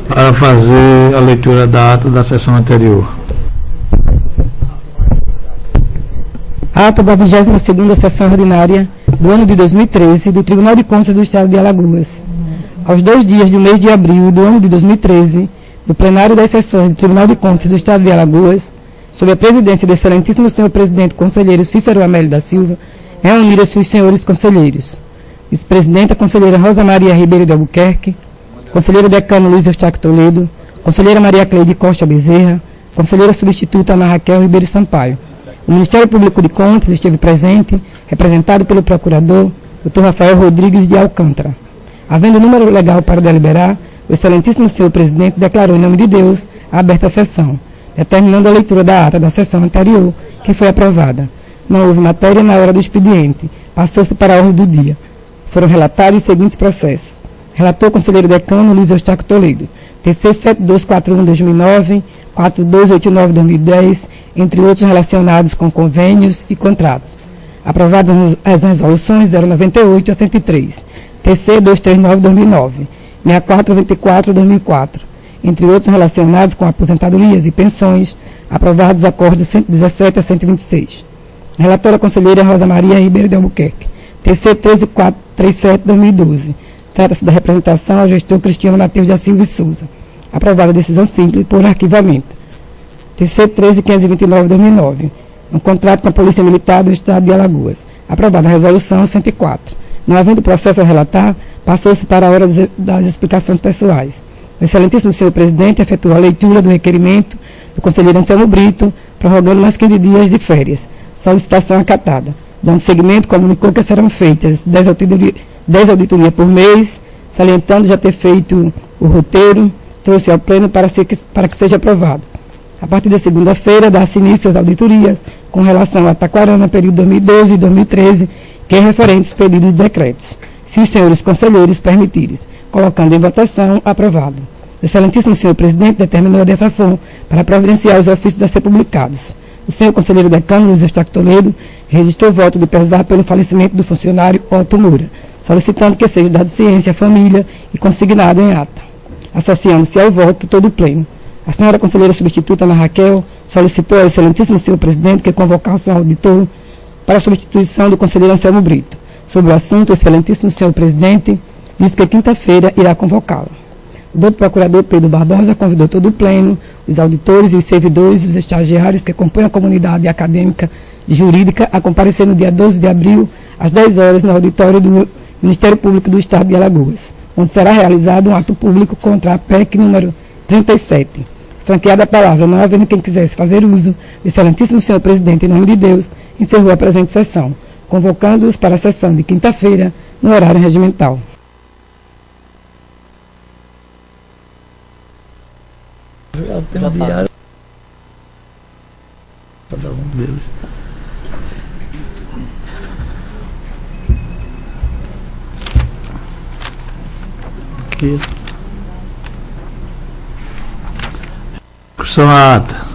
Para fazer a leitura da ata da sessão anterior. Ata da 22ª sessão ordinária do ano de 2013 do Tribunal de Contas do Estado de Alagoas. Aos 2 dias do mês de abril do ano de 2013, no plenário das sessões do Tribunal de Contas do Estado de Alagoas, sob a presidência do excelentíssimo senhor presidente conselheiro Cícero Amélio da Silva, reuniram-se os senhores conselheiros: vice-presidenta conselheira Rosa Maria Ribeiro de Albuquerque, conselheiro decano Luiz Eustáquio Toledo, conselheira Maria Cleide Costa Bezerra, conselheira substituta Ana Raquel Ribeiro Sampaio. O Ministério Público de Contas esteve presente, representado pelo procurador, Dr. Rafael Rodrigues de Alcântara. Havendo número legal para deliberar, o excelentíssimo senhor presidente declarou em nome de Deus a aberta a sessão, determinando a leitura da ata da sessão anterior, que foi aprovada. Não houve matéria na hora do expediente, passou-se para a ordem do dia. Foram relatados os seguintes processos. Relator conselheiro decano Luiz Eustáquio Toledo, TC 7241-2009, 4289-2010, entre outros relacionados com convênios e contratos. Aprovadas as resoluções 098 a 103, TC 239-2009, 6424-2004, entre outros relacionados com aposentadorias e pensões, aprovados acordos 117 a 126. Relatora conselheira Rosa Maria Ribeiro de Albuquerque, TC 13437-2012. Trata-se da representação ao gestor Cristiano Mateus da Silva e Souza. Aprovada a decisão simples por arquivamento. TC 13529-2009. Um contrato com a Polícia Militar do Estado de Alagoas. Aprovada a resolução 104. Não havendo processo a relatar, passou-se para a hora das explicações pessoais. O excelentíssimo senhor presidente efetuou a leitura do requerimento do conselheiro Anselmo Brito, prorrogando mais 15 dias de férias. Solicitação acatada. Dando seguimento, comunicou que serão feitas 10 auditorias por mês, salientando já ter feito o roteiro, trouxe ao pleno para que seja aprovado. A partir da segunda-feira, dá-se início às auditorias com relação a Taquarana, período 2012 e 2013, que é referente aos pedidos de decretos, se os senhores conselheiros permitirem, colocando em votação, aprovado. O excelentíssimo senhor presidente determinou a DEFAFON para providenciar os ofícios a ser publicados. O senhor conselheiro decano Luiz Eustáquio Toledo registrou voto de pesar pelo falecimento do funcionário Otto Moura, solicitando que seja dado ciência à família e consignado em ata. Associando-se ao voto todo o pleno. A senhora conselheira substituta Ana Raquel solicitou ao excelentíssimo senhor presidente que convocasse um auditor para a substituição do conselheiro Anselmo Brito. Sobre o assunto, o excelentíssimo senhor presidente disse que quinta-feira irá convocá-lo. O doutor procurador Pedro Barbosa convidou todo o pleno, os auditores e os servidores e os estagiários que compõem a comunidade acadêmica e jurídica a comparecer no dia 12 de abril, às 10 horas, no auditório do Ministério Público do Estado de Alagoas, onde será realizado um ato público contra a PEC número 37. Franqueada a palavra, não havendo quem quisesse fazer uso, o excelentíssimo senhor presidente, em nome de Deus, encerrou a presente sessão, convocando-os para a sessão de quinta-feira, no horário regimental. Tem um diário cada um deles. Aqui. Discussão à ata.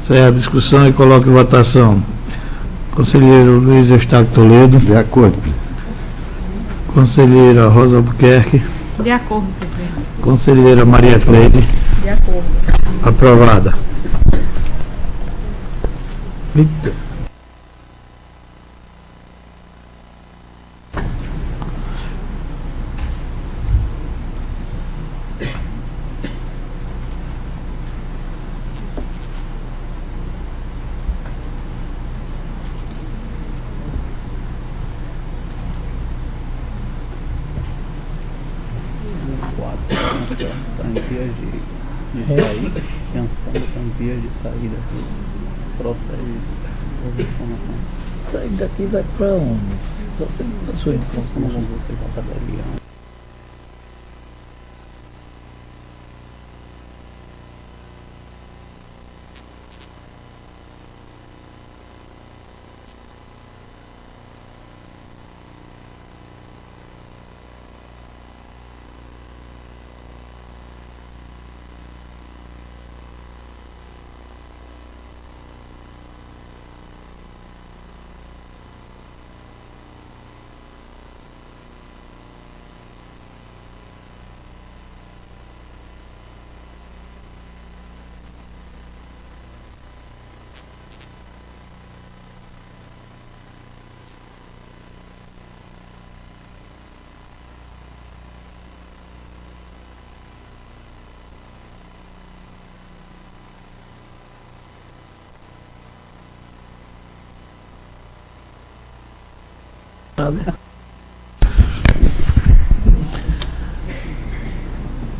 Encerra a discussão e coloca em votação. Conselheiro Luiz Eustáquio Toledo. De acordo. Conselheira Rosa Albuquerque. De acordo, presidente. Conselheira Maria Cleide. De acordo. Aprovada. Eita. Está em vias de sair, Anselmo está em vias de saída do processo. Houve informação. Sair daqui vai para onde? Você não passou informação. Como você está trabalhando?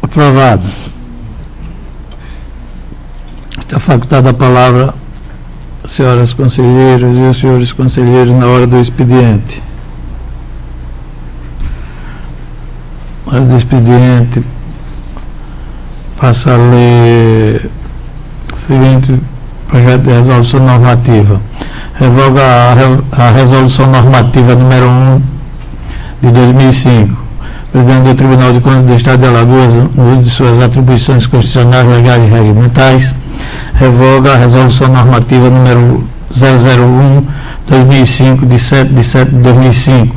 Aprovado. Está facultada a palavra, senhoras conselheiras e os senhores conselheiros, na hora do expediente. Na hora do expediente, passa a ler o seguinte projeto de resolução normativa. Revoga a resolução normativa número 1 de 2005. Presidente do Tribunal de Contas do Estado de Alagoas, no uso de suas atribuições constitucionais, legais e regimentais, revoga a resolução normativa número 001/2005, de 7 de 7 de 2005,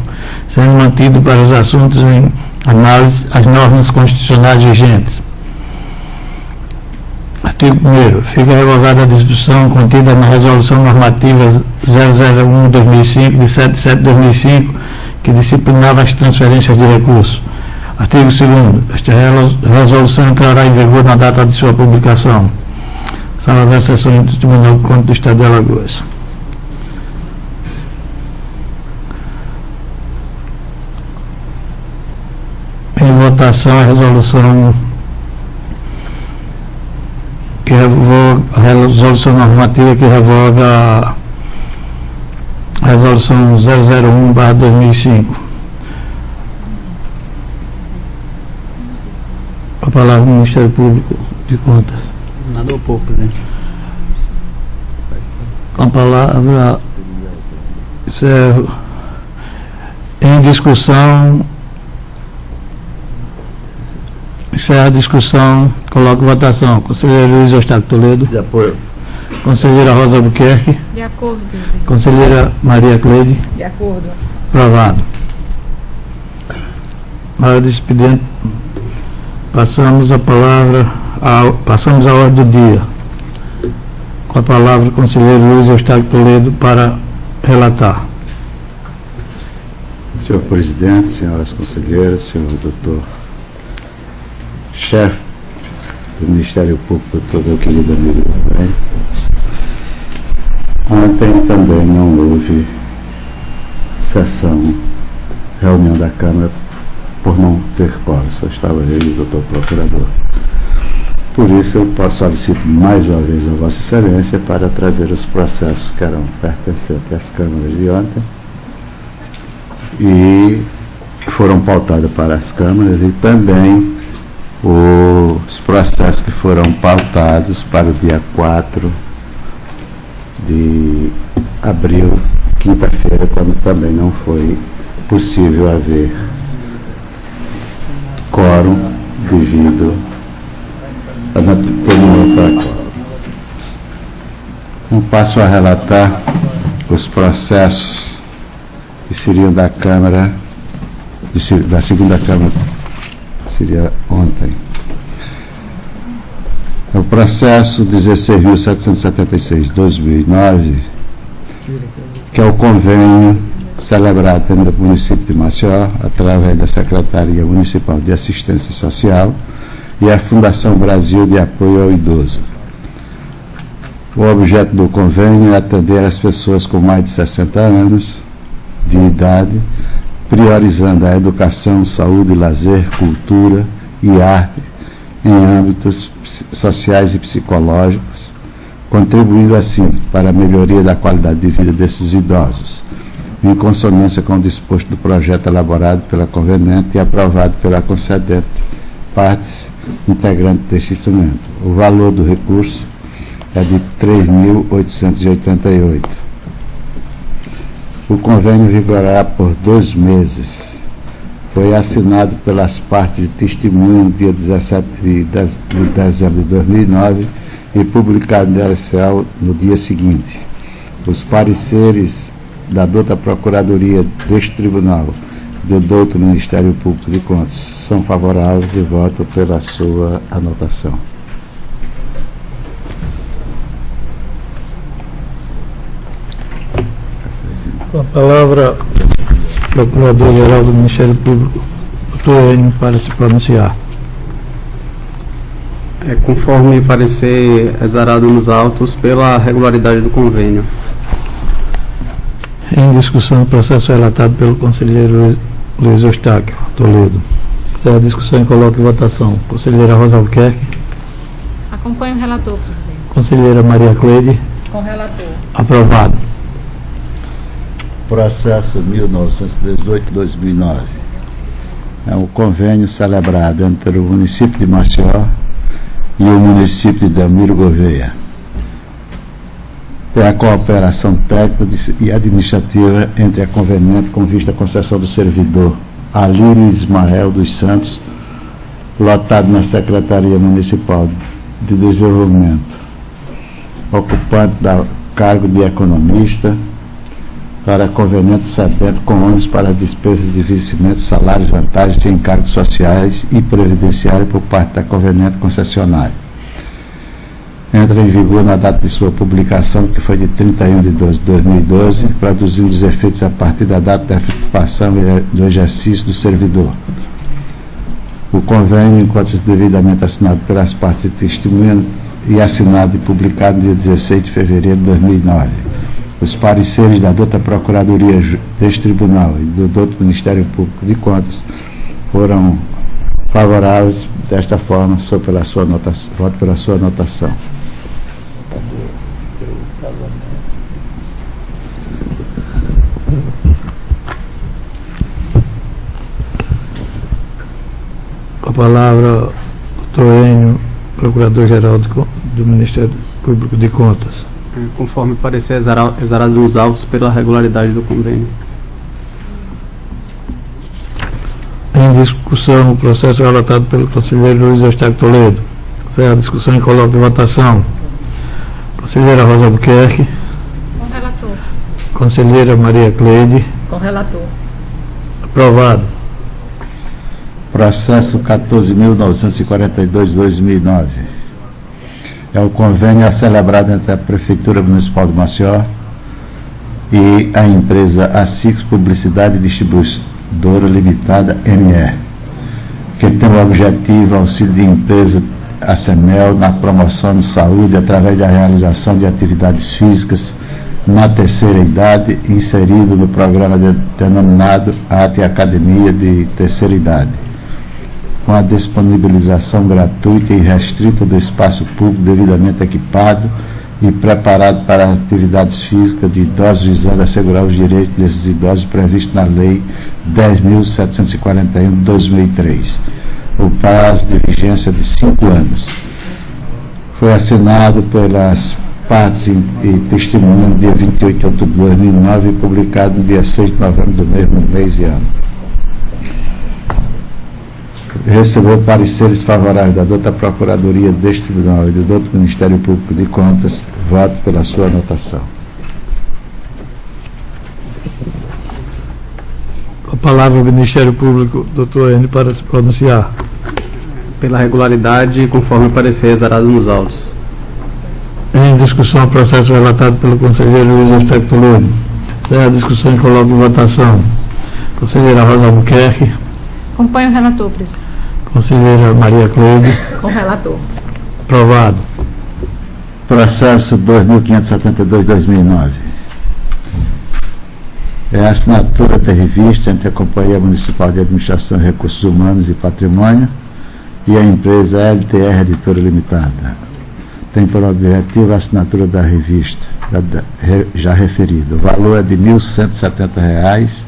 sendo mantido para os assuntos em análise as normas constitucionais vigentes. Artigo 1º. Fica revogada a disposição contida na resolução normativa 001/2005, de 7 de 7 de 2005, que disciplinava as transferências de recursos. Artigo 2º. Esta resolução entrará em vigor na data de sua publicação. Sala das Sessões do Tribunal de Contas do Estado de Alagoas. Em votação, a resolução que revoga, a resolução normativa que revoga a resolução 001/2005. A palavra do Ministério Público de Contas. Nada ou pouco, presidente. Com a palavra, encerro. Em discussão, encerra a discussão, coloco em votação. Conselheiro Luiz Eustáquio Toledo. De apoio. Conselheira Rosa Albuquerque. De acordo, presidente. Conselheira Maria Cleide. De acordo. Aprovado. Na hora do expediente, passamos a palavra, passamos a ordem do dia. Com a palavra o conselheiro Luiz Eustáquio Toledo para relatar. Senhor presidente, senhoras conselheiras, senhor doutor chefe do Ministério Público, doutor meu querido amigo também. Ontem também não houve reunião da Câmara por não ter quórum, só estava eu e o doutor procurador. Por isso eu solicito mais uma vez a Vossa Excelência para trazer os processos que eram pertencentes às câmaras de ontem e foram pautados para as câmaras, e também os processos que foram pautados para o dia 4 de abril, quinta-feira, quando também não foi possível haver quórum devido a não ter número para quórum. Então, passo a relatar os processos que seriam da Câmara, da segunda Câmara, que seria ontem. O processo 16.776/2009, que é o convênio celebrado pelo município de Maceió, através da Secretaria Municipal de Assistência Social e a Fundação Brasil de Apoio ao Idoso. O objeto do convênio é atender as pessoas com mais de 60 anos de idade, priorizando a educação, saúde, lazer, cultura e arte em âmbitos sociais e psicológicos, contribuindo assim para a melhoria da qualidade de vida desses idosos, em consonância com o disposto do projeto elaborado pela conveniente e aprovado pela concedente, partes integrantes deste instrumento. O valor do recurso é de R$ 3.888. O convênio vigorará por 2 meses. Foi assinado pelas partes de testemunho no dia 17 de dezembro de 2009 e publicado no Diário Oficial no dia seguinte. Os pareceres da douta Procuradoria deste Tribunal, do douto Ministério Público de Contas, são favoráveis e voto pela sua anotação. Com a palavra, Procurador-Geral do Ministério Público, doutor Enio, para se pronunciar. Conforme parecer exarado nos autos pela regularidade do convênio. Em discussão, o processo relatado pelo conselheiro Luiz Eustáquio Toledo. Encerra a discussão e coloca em votação. Conselheira Rosa Albuquerque. Acompanho o relator, presidente. Conselheira Maria Cleide. Com o relator. Aprovado. Processo 1918-2009. É um convênio celebrado entre o município de Maceió e o município de Delmiro Gouveia. Tem a cooperação técnica e administrativa entre a conveniente com vista à concessão do servidor Alírio Ismael dos Santos, lotado na Secretaria Municipal de Desenvolvimento, ocupante do cargo de economista, para conveniente sabendo com ônus para despesas de vencimento, salários, vantagens e encargos sociais e previdenciários por parte da conveniente concessionária. Entra em vigor na data de sua publicação, que foi de 31/12/2012, produzindo os efeitos a partir da data da efetivação do exercício do servidor. O convênio encontra-se devidamente assinado pelas partes testemunhas e assinado e publicado no dia 16 de fevereiro de 2009. Os pareceres da douta Procuradoria deste Tribunal e do douto Ministério Público de Contas foram favoráveis. Desta forma, voto pela sua anotação. Com a palavra, doutor Enio, Procurador-Geral do Ministério Público de Contas. Conforme parecer exarado nos autos pela regularidade do convênio. Em discussão, o processo relatado pelo conselheiro Luiz Eustáquio Toledo. Encerra a discussão e coloca em votação. Conselheira Rosa Albuquerque. Com o relator. Conselheira Maria Cleide. Com o relator. Aprovado. Processo 14.942/2009. É o convênio celebrado entre a Prefeitura Municipal de Maceió e a empresa ASICS Publicidade e Distribuidora Limitada, NE, que tem o objetivo auxílio de empresa ACEMEL na promoção de saúde através da realização de atividades físicas na terceira idade, inserido no programa denominado Arte e Academia de Terceira Idade, com a disponibilização gratuita e restrita do espaço público devidamente equipado e preparado para as atividades físicas de idosos, visando assegurar os direitos desses idosos previstos na Lei 10.741 de 2003. O prazo de vigência de 5 anos. Foi assinado pelas partes e testemunhas no dia 28 de outubro de 2009 e publicado no dia 6 de novembro do mesmo mês e ano. Recebeu pareceres favoráveis da douta Procuradoria deste Tribunal e do douto Ministério Público de Contas. Voto pela sua anotação. Com a palavra o Ministério Público, doutor Enio, para se pronunciar. Pela regularidade, conforme parecer exarado nos autos. Em discussão, o processo relatado pelo conselheiro Luiz Eustáquio Toledo. Encerra a discussão e coloca em votação. Conselheira Rosa Albuquerque. Acompanho o relator, presidente. Conselheira Maria Cleide. Com o relator. Aprovado. Processo 2572/2009. É a assinatura da revista entre a Companhia Municipal de Administração e Recursos Humanos e Patrimônio e a empresa LTR Editora Limitada. Tem por objetivo a assinatura da revista já referida. O valor é de R$ 1.170.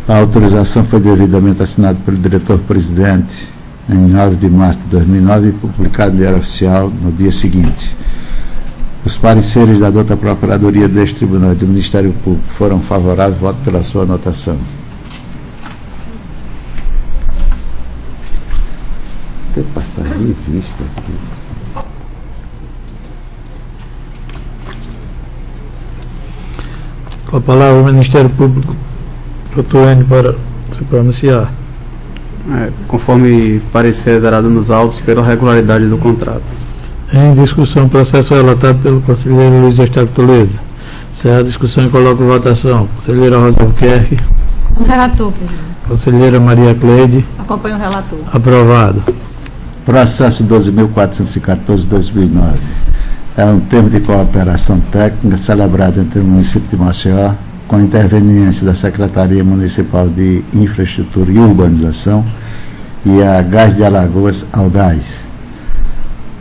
A autorização foi devidamente assinada pelo diretor-presidente em 9 de março de 2009 e publicado no Diário Oficial no dia seguinte. Os pareceres da douta Procuradoria deste Tribunal e do Ministério Público foram favoráveis. Voto pela sua anotação. Tem que passar revista aqui. Com a palavra o Ministério Público, doutor Enio, para se pronunciar. Conforme parecer exarado nos autos pela regularidade do contrato. Em discussão, processo relatado pelo conselheiro Luiz Eustáquio Toledo. Encerra a discussão e coloca em votação. Conselheira Rosa Albuquerque. Com o relator, presidente. Conselheira Maria Cleide. Acompanho o relator. Aprovado. Processo 12.414/2009. É um termo de cooperação técnica celebrado entre o município de Maceió, com interveniência da Secretaria Municipal de Infraestrutura e Urbanização e a Gás de Alagoas, Algás.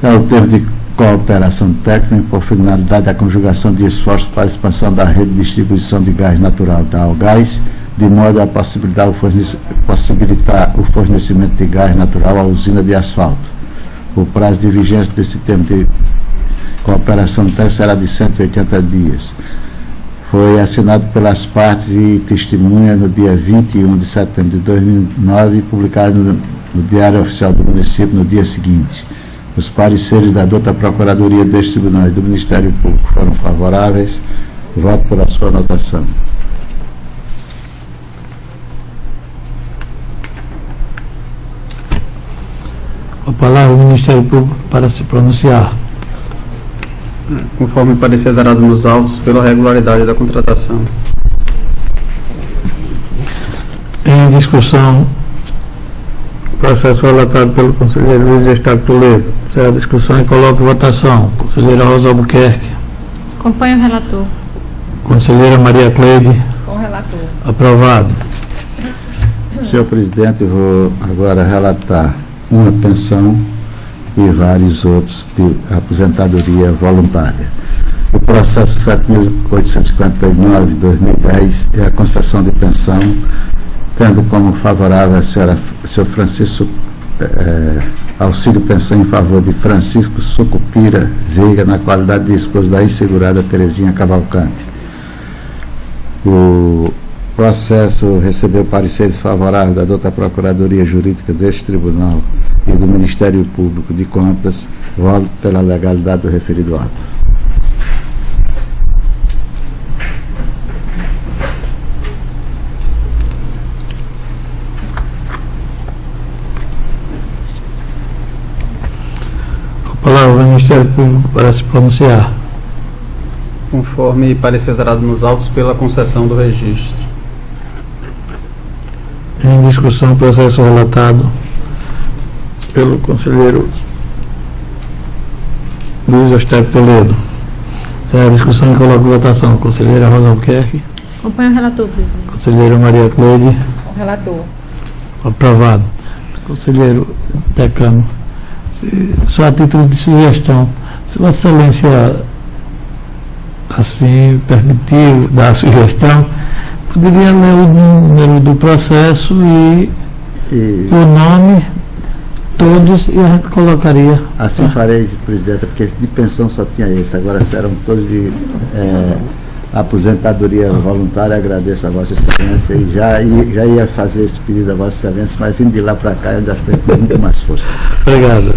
É um termo de cooperação técnica por finalidade da conjugação de esforços para a expansão da rede de distribuição de gás natural da Algás, de modo a possibilitar o fornecimento de gás natural à usina de asfalto. O prazo de vigência desse termo de cooperação técnica será de 180 dias. Foi assinado pelas partes e testemunha no dia 21 de setembro de 2009 e publicado no Diário Oficial do Município no dia seguinte. Os pareceres da douta Procuradoria deste Tribunal e do Ministério Público foram favoráveis. Voto pela sua anotação. A palavra ao Ministério Público para se pronunciar. Conforme parecer zerado nos autos pela regularidade da contratação. Em discussão, processo relatado pelo conselheiro Luiz Eustáquio Toledo. Será a discussão e coloco em votação. Conselheira Rosa Albuquerque. Acompanho o relator. Conselheira Maria Cleide. Com o relator. Aprovado. Senhor presidente, vou agora relatar uma pensão e vários outros de aposentadoria voluntária. O processo 7.859/2010 é a concessão de pensão, tendo como favorável a senhor Francisco auxílio pensão em favor de Francisco Sucupira Veiga, na qualidade de esposo da insegurada Terezinha Cavalcante. O processo recebeu pareceres favoráveis da douta Procuradoria Jurídica deste Tribunal e do Ministério Público de Contas. Voto pela legalidade do referido ato. A palavra ao Ministério Público para se pronunciar. Conforme parecer zerado nos autos pela concessão do registro. Em discussão, processo relatado pelo conselheiro Luiz Eustáquio Toledo. Será a discussão e coloco em votação. Conselheira Rosa Albuquerque. Acompanho o relator, presidente. Conselheira Maria Cleide. Com o relator. Aprovado. Conselheiro Decano, só a título de sugestão, se Vossa Excelência assim permitir dar a sugestão, poderia ler o número do processo e o nome, todos, e a gente colocaria. Assim farei, presidente, porque de pensão só tinha esse, agora serão todos de aposentadoria voluntária. Agradeço a Vossa Excelência e já ia fazer esse pedido a Vossa Excelência, mas vindo de lá para cá ainda tem muito mais força. Obrigado.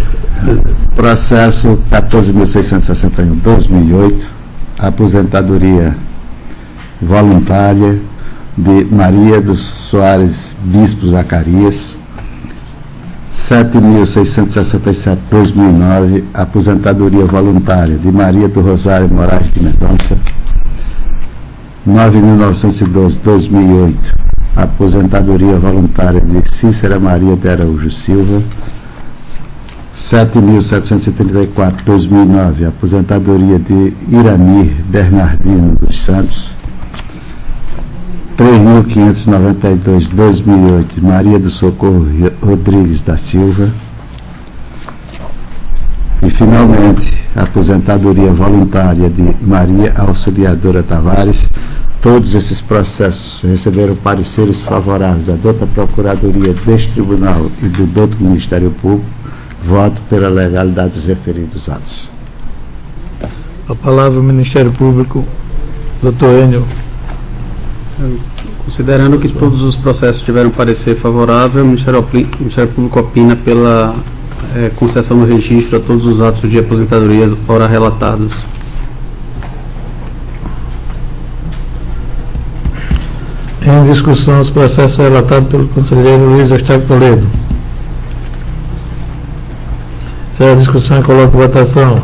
Processo 14.661/2008, aposentadoria voluntária de Maria dos Soares Bispo Zacarias. 7.667/2009, aposentadoria voluntária de Maria do Rosário Moraes de Mendonça. 9.912/2008, aposentadoria voluntária de Cícera Maria de Araújo Silva. 7.734/2009, aposentadoria de Iramir Bernardino dos Santos. 3.592/2008, Maria do Socorro Rodrigues da Silva. E, finalmente, a aposentadoria voluntária de Maria Auxiliadora Tavares. Todos esses processos receberam pareceres favoráveis da douta Procuradoria deste Tribunal e do douto Ministério Público. Voto pela legalidade dos referidos atos. A palavra ao Ministério Público, doutor Enio. Considerando que todos os processos tiveram parecer favorável, o Ministério Público opina pela concessão do registro a todos os atos de aposentadorias ora relatados. Em discussão, os processos relatados pelo conselheiro Luiz Eustáquio Toledo. Será a discussão e coloco em votação.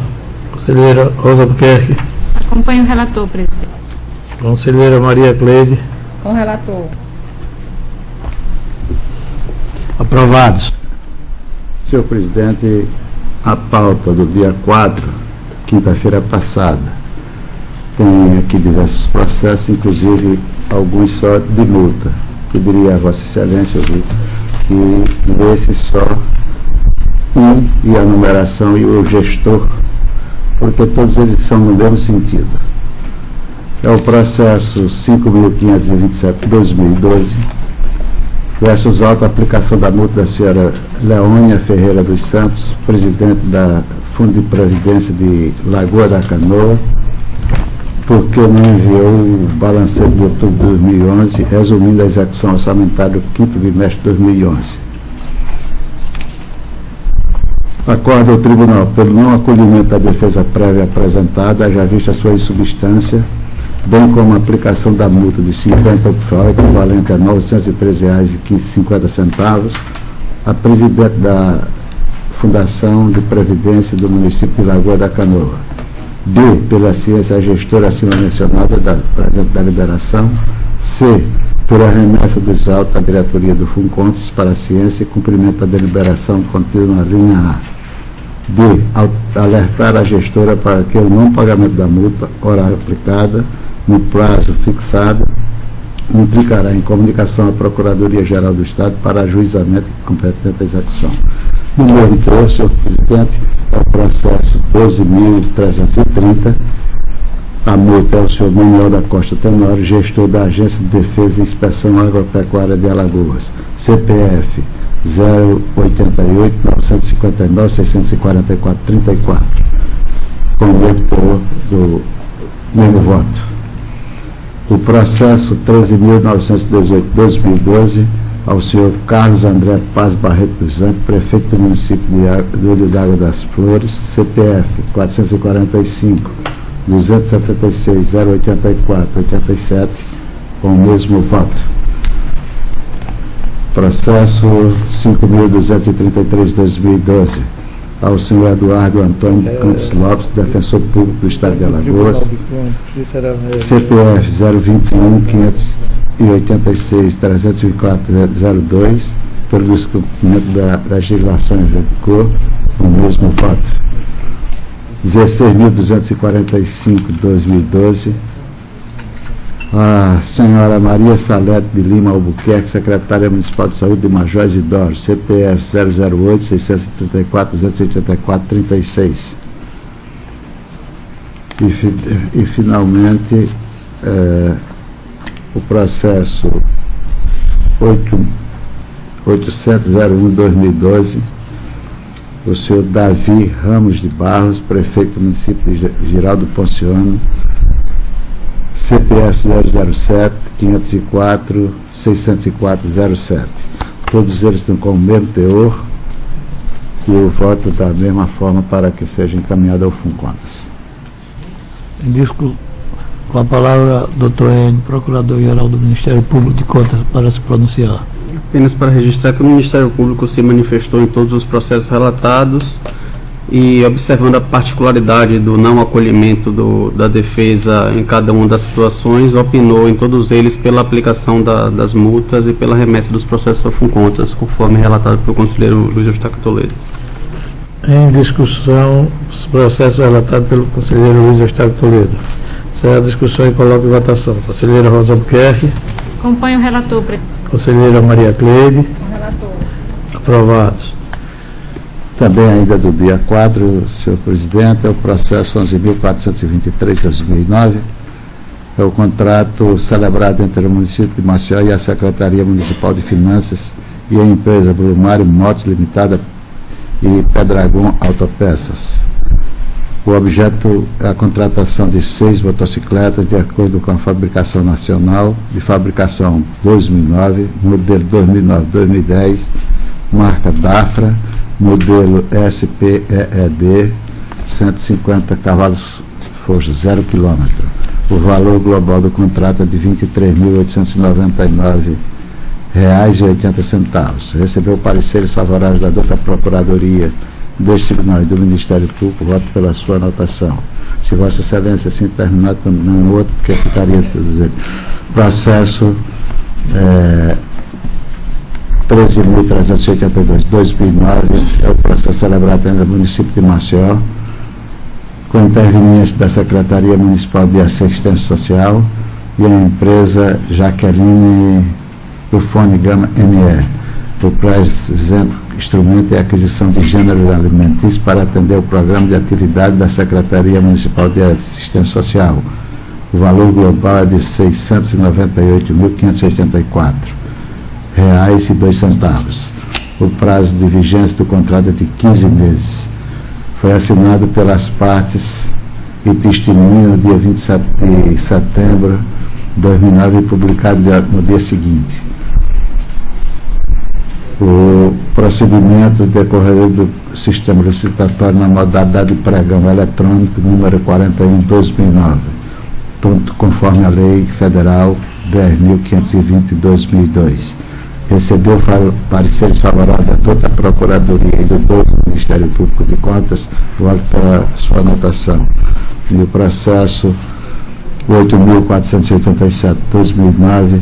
Conselheira Rosa Albuquerque. Acompanho o relator, presidente. Conselheira Maria Cleide. Com o relator. Aprovados. Senhor presidente, a pauta do dia 4, quinta-feira passada. Tem aqui diversos processos, inclusive alguns só de multa. Pediria a Vossa Excelência que lesse só e a numeração e o gestor, porque todos eles são no mesmo sentido. É o processo 5.527/2012, versus alta aplicação da multa da senhora Leônia Ferreira dos Santos, presidente da Fundo de Previdência de Lagoa da Canoa, porque não enviou o balancete de outubro de 2011, resumindo a execução orçamentária do quinto bimestre de 2011. Acorda o Tribunal, pelo não acolhimento da defesa prévia apresentada, haja vista a sua insubstância, bem como a aplicação da multa de 50 UPFAL, equivalente a R$ 913,50, a presidente da Fundação de Previdência do município de Lagoa da Canoa. B, pela ciência, a gestora acima mencionada da presente deliberação. C, pela remessa dos autos à diretoria do Funcontes para a ciência e cumprimento da deliberação contida na linha A. D, alertar a gestora para que o não pagamento da multa horário aplicada no prazo fixado implicará em comunicação à Procuradoria-Geral do Estado para ajuizamento e competente execução. No meu interior, senhor presidente, é o processo 12.330. A multa é o senhor Manuel da Costa Tenório, gestor da Agência de Defesa e Inspeção Agropecuária de Alagoas, CPF 088-959-644-34, com o mesmo teor do mesmo voto. O processo 13.918/2012, ao senhor Carlos André Paz Barreto dos Anjos, prefeito do município de Olho d'Água das Flores, CPF 445-276-084-87, com o mesmo voto. Processo 5.233/2012, ao senhor Eduardo Antônio Campos Lopes, defensor público do Estado de Alagoas, CPF 021-586-304-02, pelo descumprimento da legislação em vigor, com o mesmo voto. 16.245/2012, a senhora Maria Salete de Lima Albuquerque, secretária municipal de saúde de Major Isidoro, CPF 008-634-284-36. E finalmente, o processo 800/2012, o senhor Davi Ramos de Barros, prefeito do município de Giraldo Ponciano, CPF 007-504-604-07. Todos eles estão com o mesmo teor e o voto da mesma forma para que seja encaminhado ao Funcontas. Com a palavra, doutor Enio, Procurador-Geral do Ministério Público de Contas, para se pronunciar. Apenas para registrar que o Ministério Público se manifestou em todos os processos relatados e, observando a particularidade do não acolhimento da defesa em cada uma das situações, opinou em todos eles pela aplicação das multas e pela remessa dos processos ao Funcontas, conforme relatado pelo conselheiro Luiz Eustáquio Toledo. Em discussão, os processos relatados pelo conselheiro Luiz Eustáquio Toledo. Será a discussão e coloca em votação. Conselheira Rosa Albuquerque. Acompanho o relator, presidente. Conselheira Maria Cleide. Com o relator. Aprovados. Também ainda do dia 4, senhor presidente, é o processo 11.423/2009, é o contrato celebrado entre o município de Maceió e a Secretaria Municipal de Finanças e a empresa Brumário Motos Limitada e Pedragon Autopeças. O objeto é a contratação de 6 motocicletas de acordo com a fabricação nacional, de fabricação 2009, modelo 2009-2010, marca Dafra, modelo SPEED, 150 cavalos força, 0 km. O valor global do contrato é de R$ 23.899,80. Recebeu pareceres favoráveis da douta Procuradoria deste Tribunal e do Ministério Público, voto pela sua anotação. Se Vossa Excelência assim terminar também no outro, porque ficaria tudo. Processo 13.382/2009, é o processo celebrado no município de Maceió, com interveniência da Secretaria Municipal de Assistência Social e a empresa Jaqueline Ufone Gama ME. O presente instrumento é a aquisição de gêneros alimentícios para atender o programa de atividade da Secretaria Municipal de Assistência Social. O valor global é de R$ 698.584,02. O prazo de vigência do contrato é de 15 meses. Foi assinado pelas partes e testemunho no dia 27 de setembro de 2009 e publicado no dia seguinte. O procedimento decorreu do sistema licitatório na modalidade de pregão eletrônico número 41/2009, conforme a Lei Federal 10.520 de 2002. Recebeu pareceres favoráveis da toda a Procuradoria e do Ministério Público de Contas, voto para sua anotação. E o processo 8.487/2009,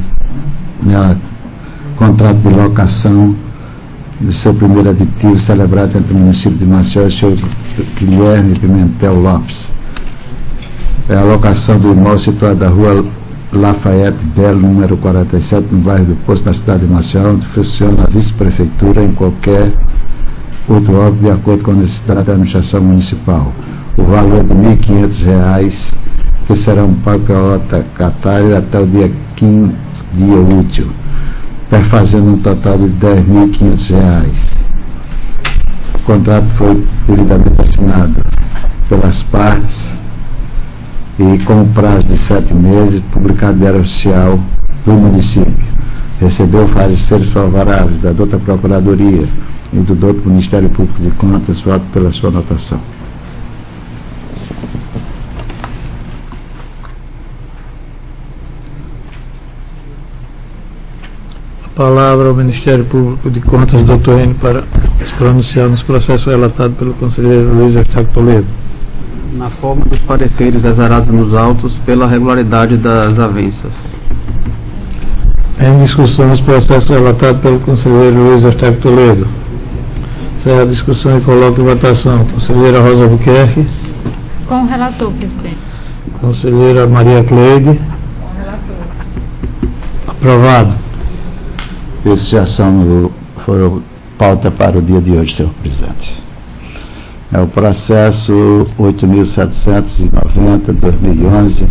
contrato de locação do seu primeiro aditivo celebrado entre o município de Maceió e o senhor Guilherme Pimentel Lopes. É a locação do imóvel situado na rua Lafayette Belo, número 47, no bairro do Poço, na cidade de Maceió, onde funciona a vice-prefeitura em qualquer outro órgão de acordo com a necessidade da administração municipal. O valor é de R$ 1.500, que serão pagos pelo locatário até o dia 15, dia útil, perfazendo um total de R$ 10.500. O contrato foi devidamente assinado pelas partes e com um prazo de 7 meses, publicado no Diário Oficial do município. Recebeu pareceres favoráveis da douta Procuradoria e do douto Ministério Público de Contas, voto pela sua anotação. A palavra ao Ministério Público de Contas, doutor Enio, para se pronunciar nos processos relatados pelo conselheiro Luiz Eustáquio Toledo. Na forma dos pareceres exarados nos autos pela regularidade das avanças. Em discussão os processos relatados pelo conselheiro Luiz Eustáquio Toledo. Encerra a discussão e coloca em votação. Conselheira Rosa Albuquerque. Com o relator, presidente. Conselheira Maria Cleide. Com o relator. Aprovado. Esse já foi pauta para o dia de hoje, senhor presidente. É o processo 8.790/2011.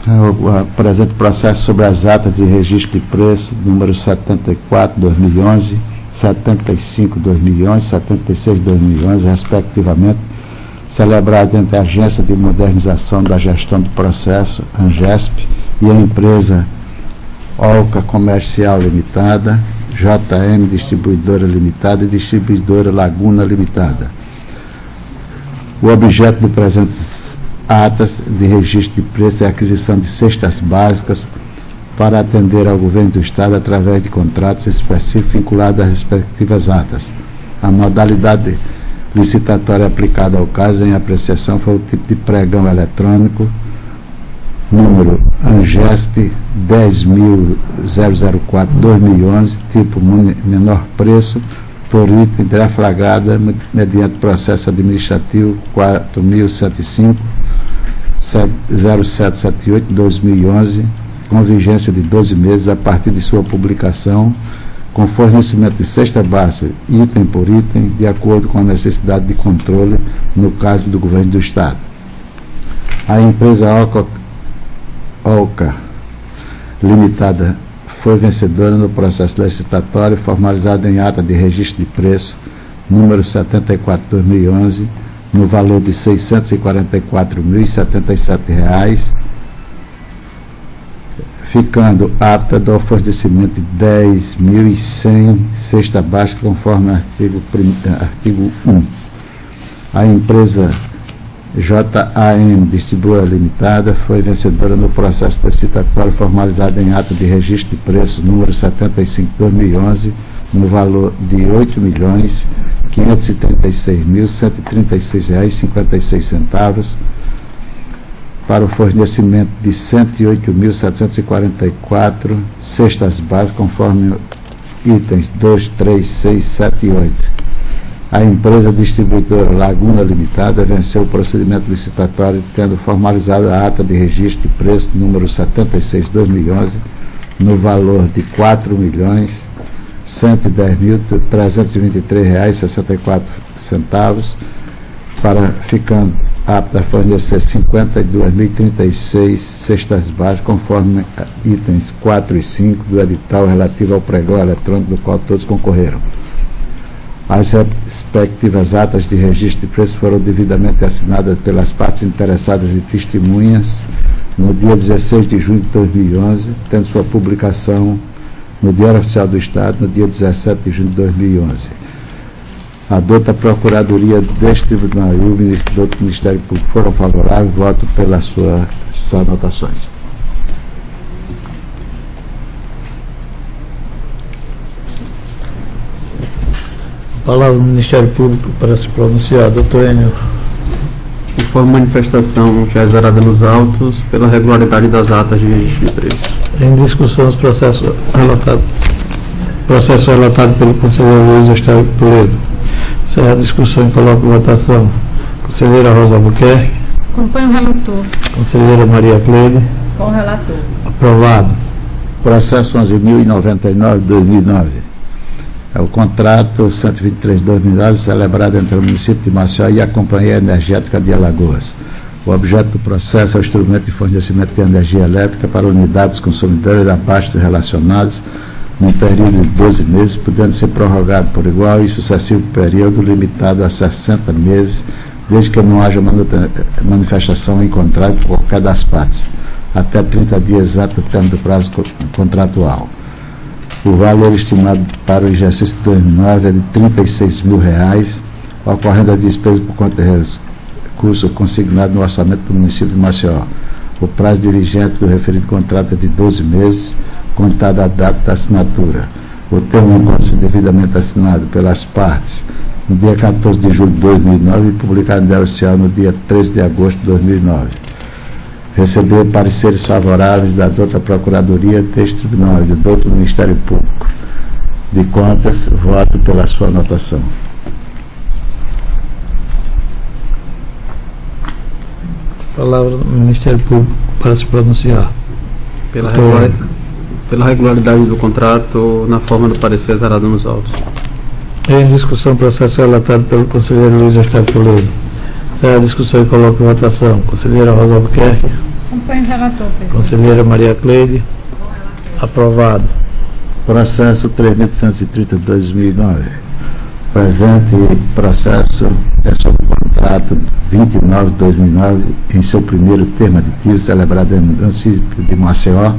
O presente processo sobre as atas de registro de preço, número 74/2011, 75/2011, 76/2011, respectivamente, celebrado entre a Agência de Modernização da Gestão do Processo, ANGESP, e a empresa Olca Comercial Limitada, JM Distribuidora Limitada e Distribuidora Laguna Limitada. O objeto do presente atas de registro de preço é a aquisição de cestas básicas para atender ao governo do Estado através de contratos específicos vinculados às respectivas atas. A modalidade licitatória aplicada ao caso em apreciação foi o tipo de pregão eletrônico, número ANGESP 10.004/2011, tipo menor preço, por item deflagrada mediante processo administrativo 4.075/0778/2011, com vigência de 12 meses a partir de sua publicação, com fornecimento de cesta básica, item por item, de acordo com a necessidade de controle no caso do governo do Estado. A empresa Olca Limitada foi vencedora no processo licitatório formalizado em ata de registro de preço número 74/2011, no valor de R$ 644.077, ficando apta do fornecimento de 10.100 cesta básica, conforme artigo 1. A empresa JAM Distribuidora Limitada foi vencedora no processo licitatório formalizado em ata de registro de preços número 75/2011, no valor de R$ 8.536.136,56, para o fornecimento de 108.744 cestas básicas, conforme itens 2, 3, 6, 7 e 8. A empresa distribuidora Laguna Limitada venceu o procedimento licitatório, tendo formalizado a ata de registro de preço número 76/2011, no valor de R$ 4.110.323,64, ficando apta a fornecer 52.036 cestas básicas, conforme itens 4 e 5 do edital relativo ao pregão eletrônico, do qual todos concorreram. As respectivas atas de registro de preço foram devidamente assinadas pelas partes interessadas e testemunhas no dia 16 de junho de 2011, tendo sua publicação no Diário Oficial do Estado no dia 17 de junho de 2011. A douta Procuradoria deste Tribunal e o Ministério Público foram favoráveis. Voto pelas suas anotações. Palavra do Ministério Público para se pronunciar. Doutor Enio. Informo manifestação já exarada nos autos pela regularidade das atas de registro de preço. Em discussão, os processos relatado pelo conselheiro Luiz Eustáquio Toledo. Encerra a discussão e coloco em votação. Conselheira Rosa Albuquerque. Acompanho o relator. Conselheira Maria Cleide. Com o relator. Aprovado. Processo 11.099/2009. É o contrato 123/2009, celebrado entre o município de Maceió e a Companhia Energética de Alagoas. O objeto do processo é o instrumento de fornecimento de energia elétrica para unidades consumidoras de abastos relacionados num período de 12 meses, podendo ser prorrogado por igual e sucessivo período, limitado a 60 meses, desde que não haja manifestação em contrário por qualquer das partes, até 30 dias antes do termo do prazo contratual. O valor estimado para o exercício de 2009 é de R$ 36.000, ocorrendo as despesas por conta de recurso consignado no orçamento do município de Maceió. O prazo de vigência do referido contrato é de 12 meses, contada a data da assinatura. O termo encontra-se devidamente assinado pelas partes no dia 14 de julho de 2009 e publicado no Diário Oficial no dia 13 de agosto de 2009. Recebeu pareceres favoráveis da douta Procuradoria deste Tribunal e do douto Ministério Público de Contas. Voto pela sua anotação. Palavra do Ministério Público para se pronunciar. Pela regularidade do contrato, na forma do parecer exarado nos autos. Em discussão, processo relatado pelo conselheiro Luiz Eustáquio Toledo. Encerra a discussão e coloco em votação. Conselheira Rosa Albuquerque. Acompanho o relator, presidente. Conselheira Maria Cleide. Aprovado. Processo 3.830/2009. Presente processo é sobre o contrato 29/2009, em seu primeiro termo aditivo, celebrado no município de Maceió,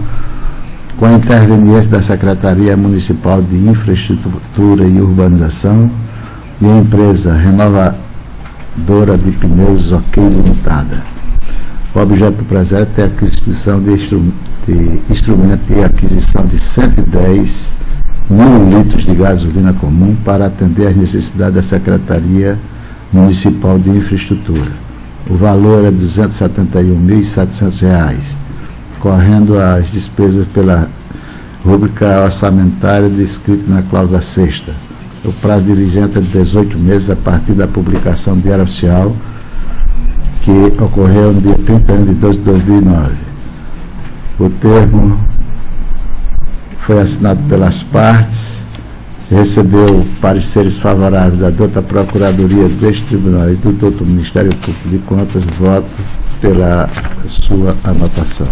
com a interveniência da Secretaria Municipal de Infraestrutura e Urbanização e a empresa renovadora de pneus OK Limitada. O objeto do presente é a aquisição de instrumento de aquisição de 110 mil litros de gasolina comum para atender às necessidades da Secretaria Municipal de Infraestrutura. O valor é R$ 271.700, correndo as despesas pela rúbrica orçamentária descrita na cláusula 6ª. O prazo de vigência é de 18 meses a partir da publicação do Diário Oficial, que ocorreu no dia 31 de 12 de 2009. O termo foi assinado pelas partes, recebeu pareceres favoráveis da douta Procuradoria deste Tribunal e do douto Ministério Público de Contas. Voto pela sua anotação.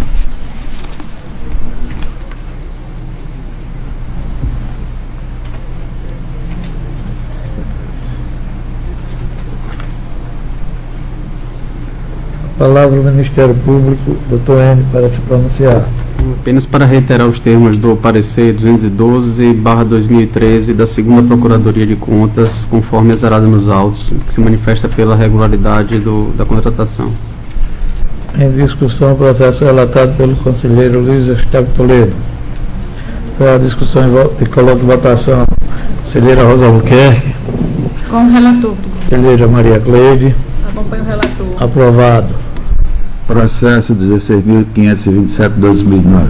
Palavra do Ministério Público, doutor Enio, para se pronunciar. Apenas para reiterar os termos do parecer 212/2013 da 2ª Procuradoria de Contas, conforme exarado nos autos, que se manifesta pela regularidade da contratação. Em discussão, o processo relatado pelo conselheiro Luiz Eustáquio Toledo. Será a discussão e coloco em votação. Conselheira Rosa Albuquerque. Com o relator, presidente. Conselheira Maria Cleide. Acompanho o relator. Aprovado. Processo 16.527/2009.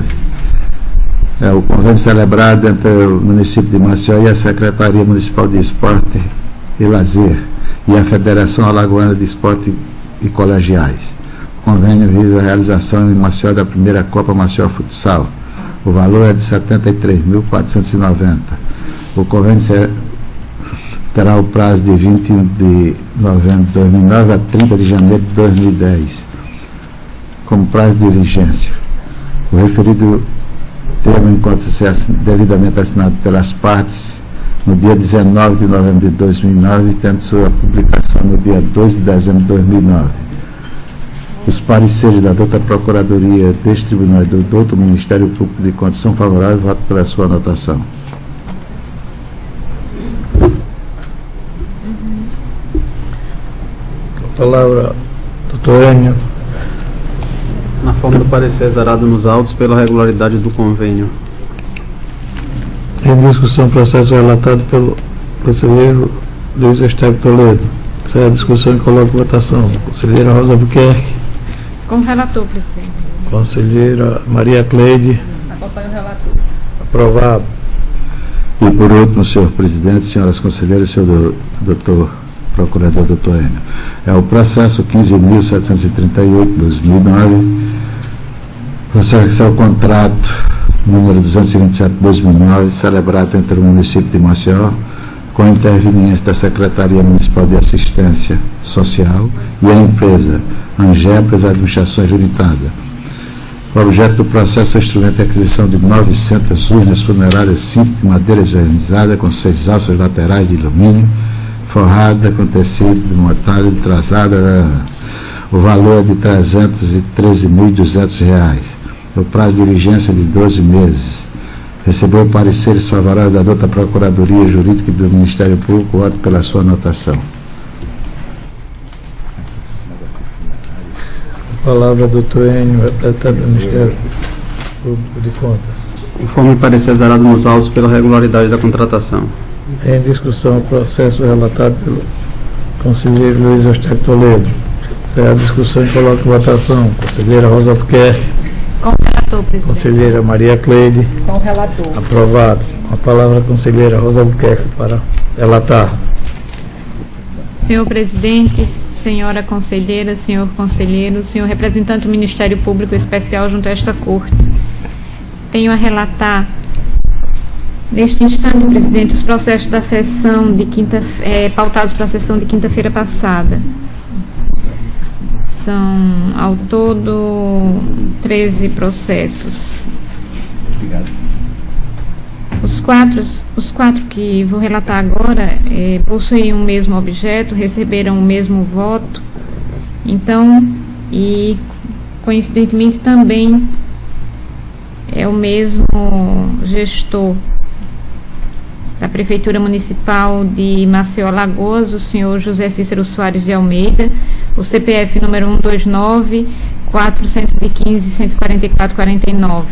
É o convênio celebrado entre o município de Maceió e a Secretaria Municipal de Esporte e Lazer e a Federação Alagoana de Esporte e Colegiais. O convênio visa a realização em Maceió da primeira Copa Maceió Futsal. O valor é de R$ 73.490. O convênio terá o prazo de 21 de novembro de 2009 a 30 de janeiro de 2010, como prazo de vigência. O referido termo encontra-se devidamente assinado pelas partes no dia 19 de novembro de 2009, tendo sua publicação no dia 2 de dezembro de 2009. Os pareceres da douta Procuradoria deste Tribunal e do douto Ministério Público de Contas são favoráveis, voto pela sua anotação. Com a palavra, doutor Enio. Na forma do parecer exarado nos autos pela regularidade do convênio. Em discussão, processo relatado pelo conselheiro Luiz Eustáquio Toledo. Sai a discussão e coloca em votação. Conselheira Rosa Albuquerque. Com o relator, presidente. Conselheira Maria Cleide. Acompanho o relator. Aprovado. E por último, senhor presidente, senhoras conselheiras, senhor doutor procurador doutor Enio, é o processo 15.738/2009, processo é o contrato número 227/2009, celebrado entre o município de Maceió, com a interveniência da Secretaria Municipal de Assistência Social e a empresa Angepres Administrações Limitada. O objeto do processo é o instrumento de aquisição de 900 urnas funerárias simples de madeira higienizada com 6 alças laterais de alumínio, forrada com tecido de montalha de traslado. O valor é de R$ 313.200. O prazo de vigência é de 12 meses. Recebeu pareceres favoráveis da douta Procuradoria Jurídica e do Ministério Público. Voto pela sua anotação. A palavra, doutor Enio, representante do Ministério Público de Contas. Conforme parecer exarado nos autos pela regularidade da contratação. Em discussão, o processo relatado pelo conselheiro Luiz Eustáquio Toledo. Sai a discussão e coloca em votação. Conselheira Rosa Albuquerque. Com o relator, presidente. Conselheira Maria Cleide. Com o relator. Aprovado. Com a palavra, a conselheira Rosa Albuquerque para relatar. Senhor presidente, senhora conselheira, senhor conselheiro, senhor representante do Ministério Público Especial junto a esta Corte, tenho a relatar, neste instante, presidente, os processos da sessão de pautados para a sessão de quinta-feira passada. São, ao todo, 13 processos. Obrigado. Os quatro que vou relatar agora possuem o mesmo objeto, receberam o mesmo voto, então, e coincidentemente também é o mesmo gestor da Prefeitura Municipal de Maceió, Alagoas, o senhor José Cícero Soares de Almeida, o CPF número 129-415-144-49.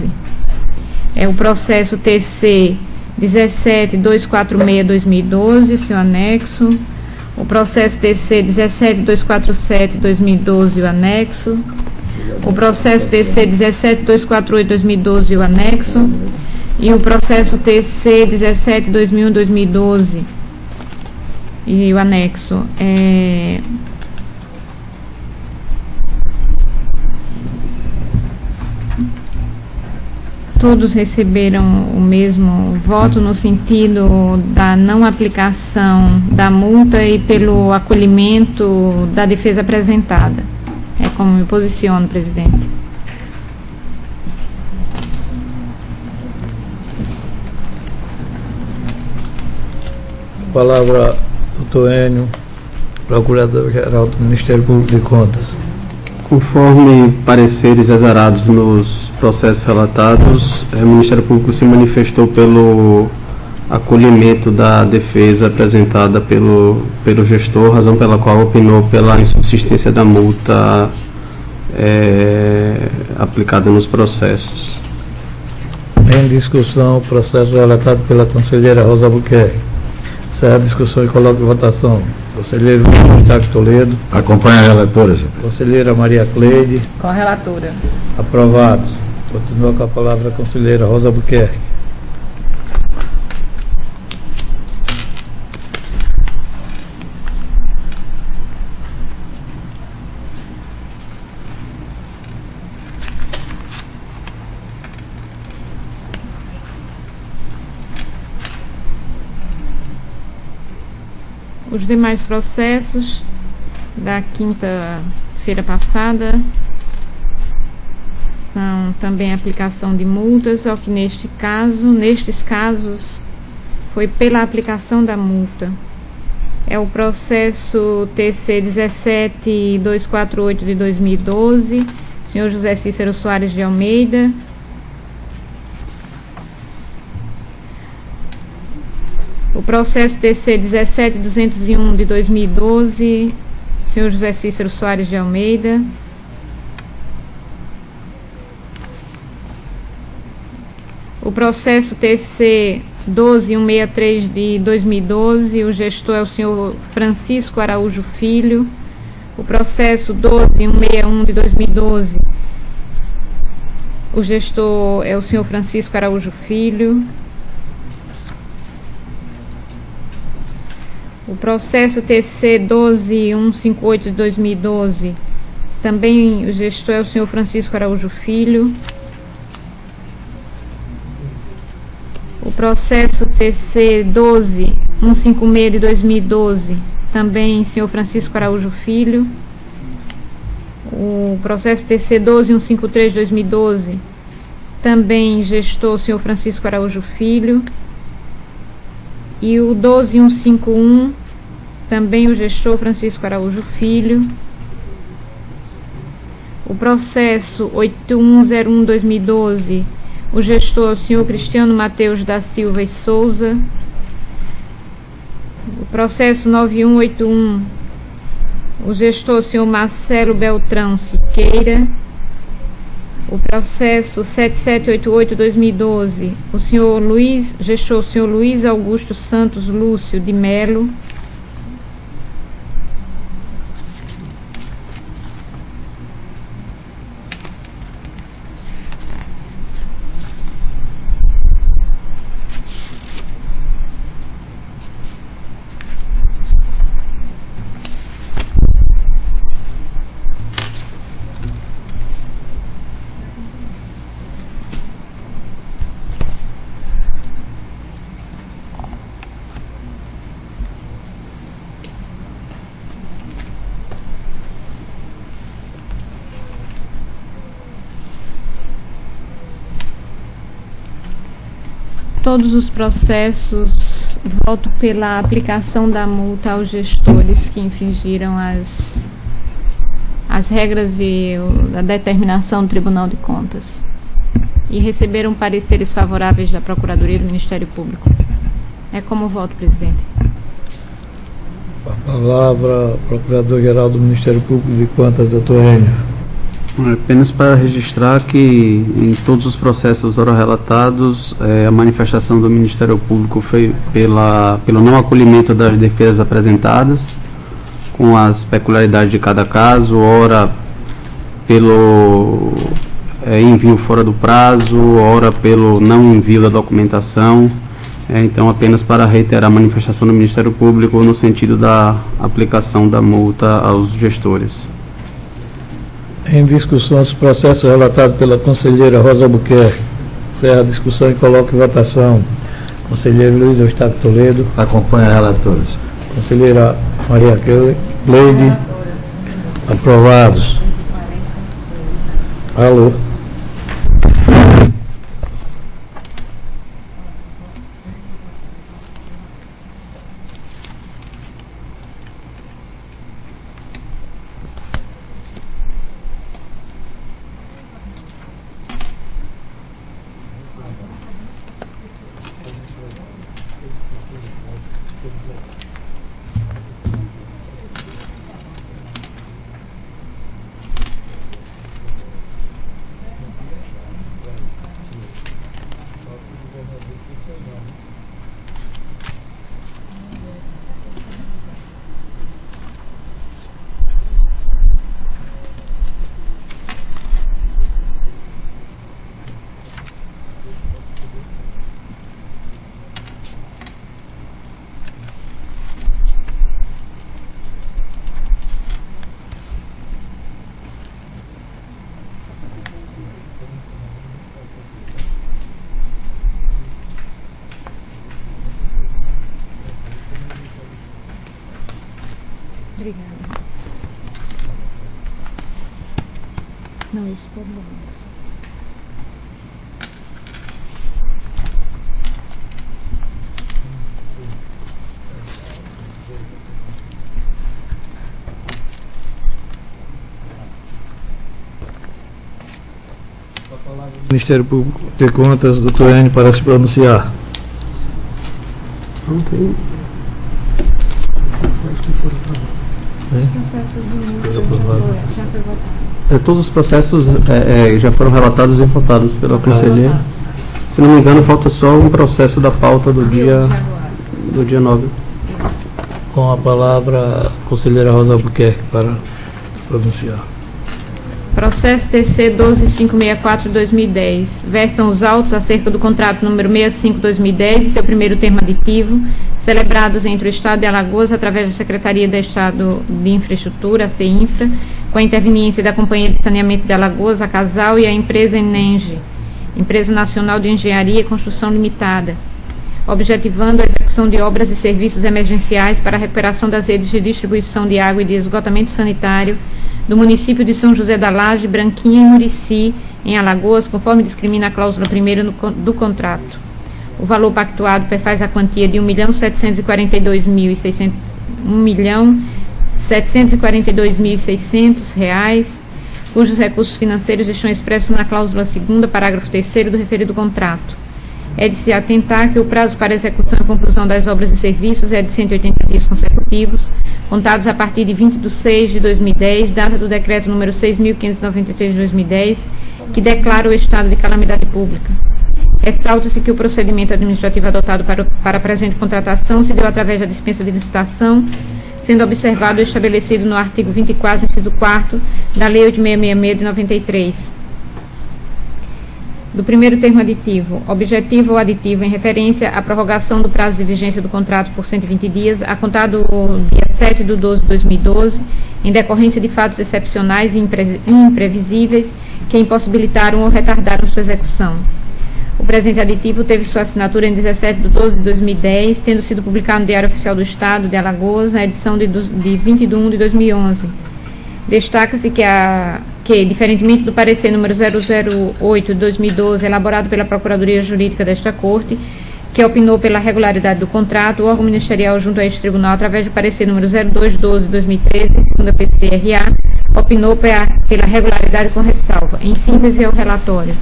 É o processo TC 17246-2012, seu anexo. O processo TC 17247-2012, o anexo. O processo TC 17248-2012, o anexo. E o processo TC 17-2001-2012 e o anexo. Todos receberam o mesmo voto no sentido da não aplicação da multa e pelo acolhimento da defesa apresentada. É como me posiciono, presidente. Palavra, doutor Enio, Procurador-Geral do Ministério Público de Contas. Conforme pareceres exarados nos processos relatados, o Ministério Público se manifestou pelo acolhimento da defesa apresentada pelo gestor, razão pela qual opinou pela insubsistência da multa aplicada nos processos. Em discussão, o processo relatado pela conselheira Rosa Albuquerque. Sai a discussão e coloca em votação. Conselheiro Luiz Eustáquio Toledo. Acompanhe a relatora, senhor presidente. Conselheira Maria Cleide. Com a relatora. Aprovado. Continua com a palavra a conselheira Rosa Albuquerque. Os demais processos da quinta-feira passada são também aplicação de multas, só que nestes casos, foi pela aplicação da multa. É o processo TC 17248 de 2012, senhor José Cícero Soares de Almeida. O processo TC 17201 de 2012, senhor José Cícero Soares de Almeida. O processo TC 12163 de 2012, o gestor é o senhor Francisco Araújo Filho. O processo 12161 de 2012, o gestor é o senhor Francisco Araújo Filho. O processo TC 12158 de 2012, também o gestor é o senhor Francisco Araújo Filho. O processo TC 12156 de 2012, também senhor Francisco Araújo Filho. O processo TC 12153 de 2012, também gestor senhor Francisco Araújo Filho. E o 12151, também o gestor Francisco Araújo Filho. O processo 8101-2012, o gestor, o senhor Cristiano Mateus da Silva e Souza. O processo 9181, o gestor, o senhor Marcelo Beltrão Siqueira. O processo 7788-2012, o senhor gestor, o senhor Luiz Augusto Santos Lúcio de Melo. Todos os processos, voto pela aplicação da multa aos gestores que infringiram as regras e a determinação do Tribunal de Contas e receberam pareceres favoráveis da Procuradoria do Ministério Público. É como voto, presidente. A palavra, Procurador-Geral do Ministério Público de Contas, doutor Enio. Apenas para registrar que em todos os processos ora-relatados, a manifestação do Ministério Público foi pelo não acolhimento das defesas apresentadas, com as peculiaridades de cada caso, ora pelo envio fora do prazo, ora pelo não envio da documentação. Então, apenas para reiterar a manifestação do Ministério Público no sentido da aplicação da multa aos gestores. Em discussão, os processos relatados pela conselheira Rosa Albuquerque. Encerra a discussão e coloca em votação. Conselheiro Luiz Eustáquio Toledo. Acompanha relatores. Conselheira Maria Cleide. Aprovados. Alô. Obrigada. Não, isso pode levar. Ministério Público de Contas, doutor Enio, para se pronunciar. Não tem. Os processos do ministro já foi votado. Todos os processos já foram relatados e votados pela conselheira. Se não me engano, falta só um processo da pauta do dia 9. Com a palavra, a conselheira Rosa Albuquerque para pronunciar. Processo TC 12564-2010. Versam os autos acerca do contrato número 65-2010 e seu primeiro termo aditivo, celebrados entre o Estado de Alagoas através da Secretaria de Estado de Infraestrutura, a CEINFRA, com a interveniência da Companhia de Saneamento de Alagoas, a Casal, e a empresa Enenge, Empresa Nacional de Engenharia e Construção Limitada, objetivando a execução de obras e serviços emergenciais para a recuperação das redes de distribuição de água e de esgotamento sanitário do município de São José da Laje, Branquinha e Murici, em Alagoas, conforme discrimina a cláusula 1ª do contrato. O valor pactuado perfaz a quantia de R$ 1.742.600, cujos recursos financeiros estão expressos na cláusula 2ª, parágrafo 3º do referido contrato. É de se atentar que o prazo para execução e conclusão das obras e serviços é de 180 dias consecutivos, contados a partir de 20/6/2010, data do decreto número 6.593 de 2010, que declara o estado de calamidade pública. Ressalta-se que o procedimento administrativo adotado para a presente contratação se deu através da dispensa de licitação, sendo observado o estabelecido no artigo 24, inciso 4º, da Lei 8666 de 93. Do primeiro termo aditivo, objetivo ou aditivo em referência à prorrogação do prazo de vigência do contrato por 120 dias, a contar do dia 7/12/2012, em decorrência de fatos excepcionais e imprevisíveis que impossibilitaram ou retardaram sua execução. O presente aditivo teve sua assinatura em 17/12/2010, tendo sido publicado no Diário Oficial do Estado de Alagoas, na edição de 20/1/2011. Destaca-se que, diferentemente do parecer número 008/2012, elaborado pela Procuradoria Jurídica desta Corte, que opinou pela regularidade do contrato, o órgão ministerial junto a este tribunal, através do parecer número 02/12/2013, segundo a PCRA, opinou pela regularidade com ressalva. Em síntese, é o relatório.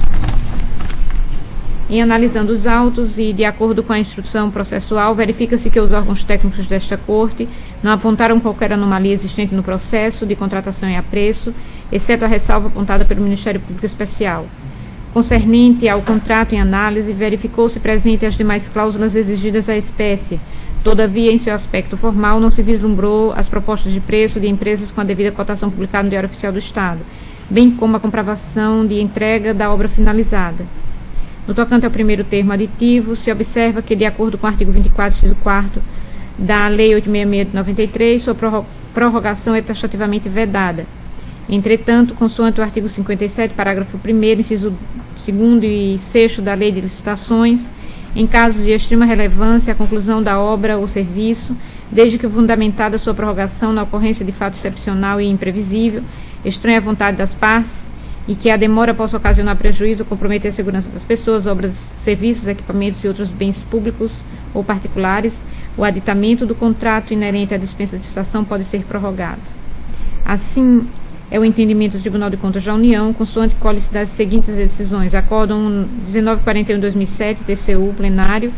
Em analisando os autos e de acordo com a instrução processual, verifica-se que os órgãos técnicos desta Corte não apontaram qualquer anomalia existente no processo de contratação e apreço, exceto a ressalva apontada pelo Ministério Público Especial. Concernente ao contrato em análise, verificou-se presente as demais cláusulas exigidas à espécie. Todavia, em seu aspecto formal, não se vislumbrou as propostas de preço de empresas com a devida cotação publicada no Diário Oficial do Estado, bem como a comprovação de entrega da obra finalizada. No tocante ao primeiro termo aditivo, se observa que, de acordo com o artigo 24, inciso 4º da Lei 866 de 93, sua prorrogação é taxativamente vedada. Entretanto, consoante o artigo 57, parágrafo 1º, inciso 2º e 6º da Lei de Licitações, em casos de extrema relevância, a conclusão da obra ou serviço, desde que fundamentada sua prorrogação na ocorrência de fato excepcional e imprevisível, estranha à vontade das partes, e que a demora possa ocasionar prejuízo ou comprometer a segurança das pessoas, obras, serviços, equipamentos e outros bens públicos ou particulares, o aditamento do contrato inerente à dispensa de licitação pode ser prorrogado. Assim, é o entendimento do Tribunal de Contas da União, consoante colhe-se das seguintes decisões: Acórdão 1941/2007, TCU, plenário;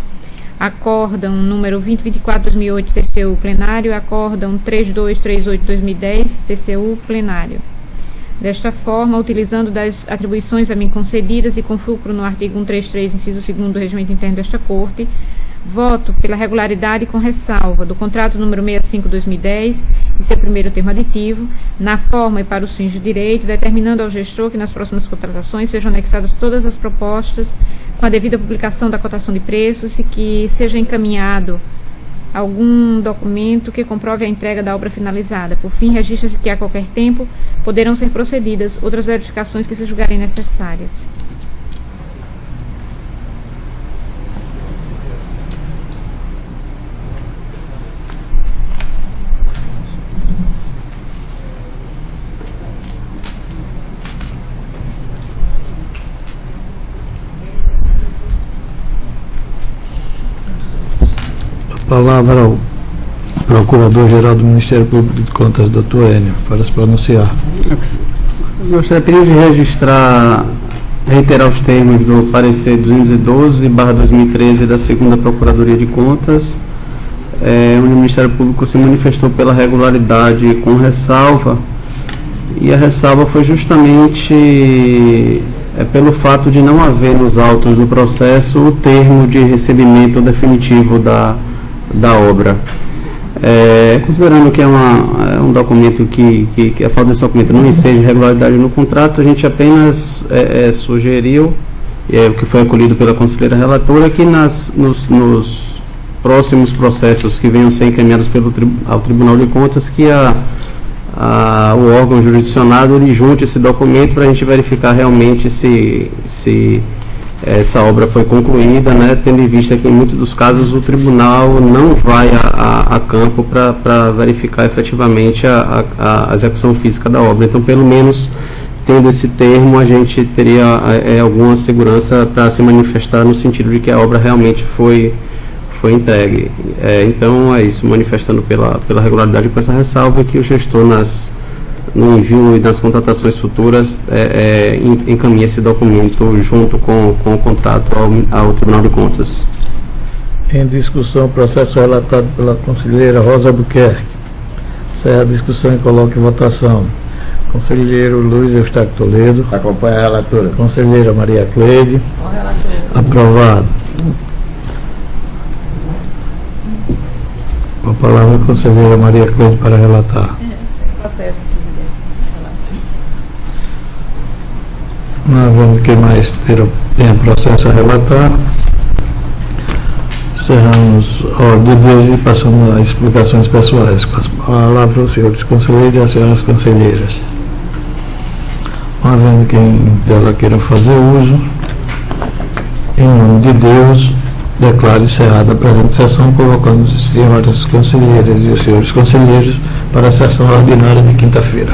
Acórdão número 2024/2008, TCU, plenário; Acórdão 3238/2010, TCU, plenário. Desta forma, utilizando das atribuições a mim concedidas e com fulcro no artigo 133, inciso 2º do Regimento Interno desta Corte, voto pela regularidade com ressalva do contrato número 65/2010 e seu primeiro termo aditivo, na forma e para os fins de direito, determinando ao gestor que nas próximas contratações sejam anexadas todas as propostas com a devida publicação da cotação de preços e que seja encaminhado algum documento que comprove a entrega da obra finalizada. Por fim, registra-se que a qualquer tempo poderão ser procedidas outras verificações que se julgarem necessárias. palavra ao Procurador-Geral do Ministério Público de Contas, Dr. Enio, para se pronunciar. Eu gostaria de reiterar os termos do parecer 212/2013 da 2ª Procuradoria de Contas, onde o Ministério Público se manifestou pela regularidade com ressalva, e a ressalva foi justamente pelo fato de não haver nos autos do processo o termo de recebimento definitivo da obra. Considerando que é um documento que a falta desse documento não enseja irregularidade no contrato, a gente apenas sugeriu, o que foi acolhido pela conselheira relatora, que nos próximos processos que venham ser encaminhados ao Tribunal de Contas, que o órgão jurisdicionado ele junte esse documento para a gente verificar realmente se essa obra foi concluída, né, tendo em vista que em muitos dos casos o tribunal não vai a campo para verificar efetivamente a execução física da obra. Então, pelo menos tendo esse termo, a gente teria alguma segurança para se manifestar no sentido de que a obra realmente foi entregue. Então é isso, manifestando pela regularidade com essa ressalva, que o gestor no envio e nas contratações futuras encaminha esse documento junto com o contrato ao Tribunal de Contas. Em discussão, processo relatado pela conselheira Rosa Albuquerque. Encerra a discussão e coloca em votação. Conselheiro Luiz Eustáquio Toledo. Acompanha a relatora. Conselheira Maria Cleide. Aprovado. Com a palavra a conselheira Maria Cleide para relatar. Processo, Não havendo quem mais tenha processo a relatar, encerramos a ordem de Deus e passamos às explicações pessoais. Com as palavras aos senhores conselheiros e às senhoras conselheiras. Não havendo quem dela queira fazer uso, em nome de Deus, declaro encerrada a presente sessão, convocando as senhoras conselheiras e os senhores conselheiros para a sessão ordinária de quinta-feira.